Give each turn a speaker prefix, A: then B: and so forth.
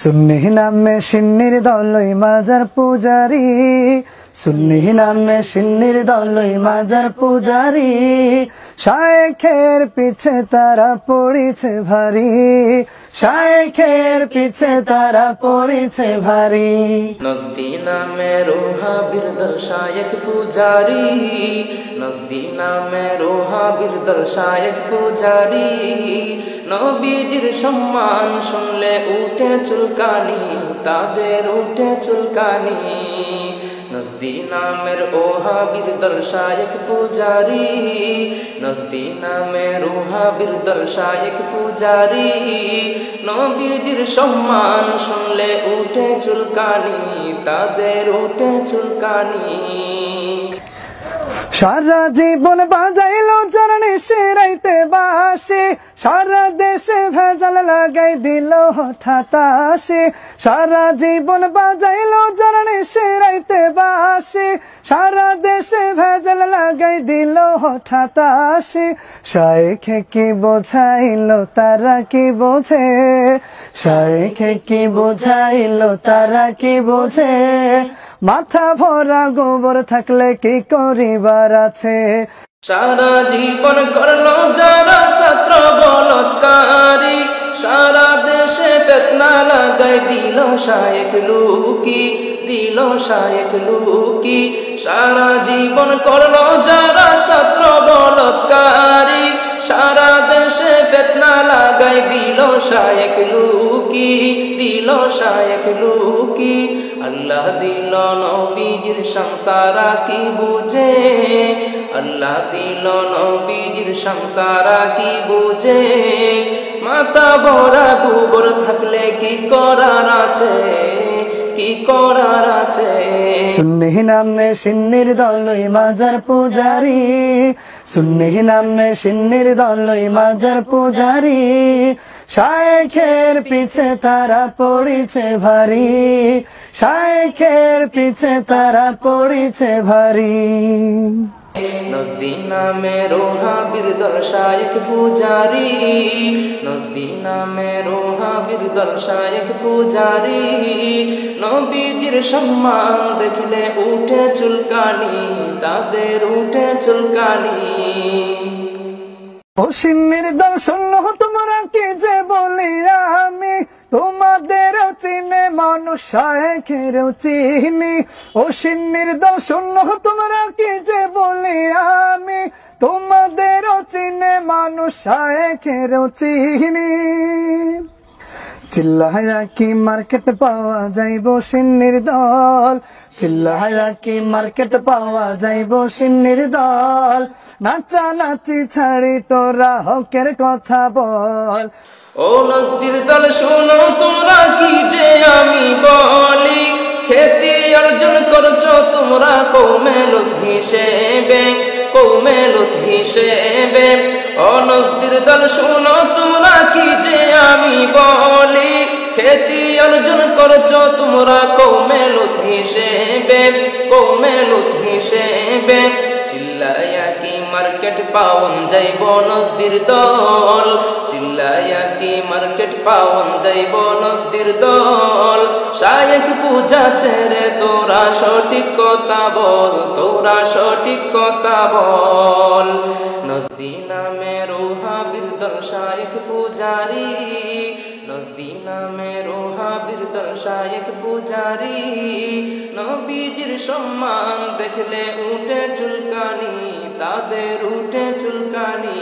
A: সুন্নি নামে সিন্নির দলই মাজার পূজারি, সুন্নি নামে সিন্নির দলই মাজার পূজারি। শায়েখের পিছে তারা পড়েছে ভারী, শায়েখের পিছে তারা পড়েছে ভারী।
B: নজদি নামে রোহা বিরদল শায়েখ পূজারি, নজদি নামে রোহা বিরদল শায়েখ পূজারি। নবীজির সম্মান শুনলে উঠে চুলকানি, তাদের উঠে চুলকানি। নজদি নামের ওহা বিরদল শায়েখ পূজারি, নজদি নামের ওহা বিরদল শায়েখ পূজারি। নবীজির সম্মান শুনলে উঠে চুলকানি, তাদের উঠে চুলকানি।
A: সারা জীবন বাজাইলো জানি সেরাইতে বাসে, সারা দেশে ভেজাল লাগাই দিল হঠাৎ আসে। সারা জীবন বাজাইলো জানি সেরাইতে বাসে, সারা দেশে ভেজাল লাগাই দিল হঠাৎ আসে। শায়েখে কি বোঝাইলো তারা কি বোঝে, শায়েখে কি বোঝাইলো তারা কি বোঝে। মাথা ভরা গোবর থাকলে কি করিবার আছে।
B: সারা জীবন করলো যারা ছাত্র বলৎকারী, সারা দেশে ফিতনা লাগাই দিল শায়েখ লুকি, দিল শায়েখ লুকি। সারা জীবন করলো যারা ছাত্র বলৎকারী, সারা দেশে ফিতনা লাগাই দিল শায়েখ লুকি, দিল শায়েখ লুকি। আল্লাহ দিল নবীজির সন্তারা কি বুঝে, আল্লাহ দিল নবীজির সন্তারা কি বুঝে। মাথা ভরা গোবর থাকলে কি করার আছে, কি করার আছে।
A: সুন্নি নামে সিন্নির দলই মাজার পূজারি, সুন্নি নামে সিন্নির দলই মাজার পূজারি। শায়েখের পিছে তারা পড়েছে ভারী, শায়েখের পিছে তারা পড়েছে ভারী।
B: নজদি নামে রোহা বিরদল শায়েখ পূজারি, নজদি নামে রোহা বিরদল শায়েখ পূজারি। নবীজির সম্মান দেখলে উঠে চুলকানি, তাদের উঠে চুলকানি।
A: ও সিন্নির দল শোনো তোমরা কি যে বলি আমি, তোমাদেরও চিনে মানুষ শায়েখেরও চিনি। ও সিন্নির দল শোনো তোমরা কি যে বলি আমি, তোমাদেরও চিনে মানুষ শায়েখেরও চিনি। চিল্লায়া কি মার্কেট পাওয়া যাইব সিন্নির দল, চিল্লায়া কি মার্কেট পাওয়া যাইব সিন্নির দল। নাচানাচি ছাড়ি তোরা হকের কথা বল।
B: ও নজদির দল শোনো তোমরা কি যে আমি বলি, খ্যাতি অর্জন করছো তোমরা কওমে লুত হিসেবে, কওমে লুত হিসেবে। ও নজদির দল শোনো তোমরা কি যে আমি বলি, খ্যাতি অর্জন করছো তোমরা কওমে লুত হিসেবে, কওমে লুত হিসেবে। চিল্লায়া কি মার্কেট পাওন যাইব নজদির দল, চিল্লায়া কি মার্কেট পাওন যাইব নজদির দল। শায়েখ পূজা ছেড়ে তোরা সঠিক কথা বল, তোরা সঠিক কথা বল। নজদি নামে রোহা বিরদল শায়েখ পূজারি, নজদি নামে রোহা বিরদল শায়েখ পূজারি। নবীজির সম্মান দেখলে উঠে চুলকানি, তাদের উঠে চুলকানি।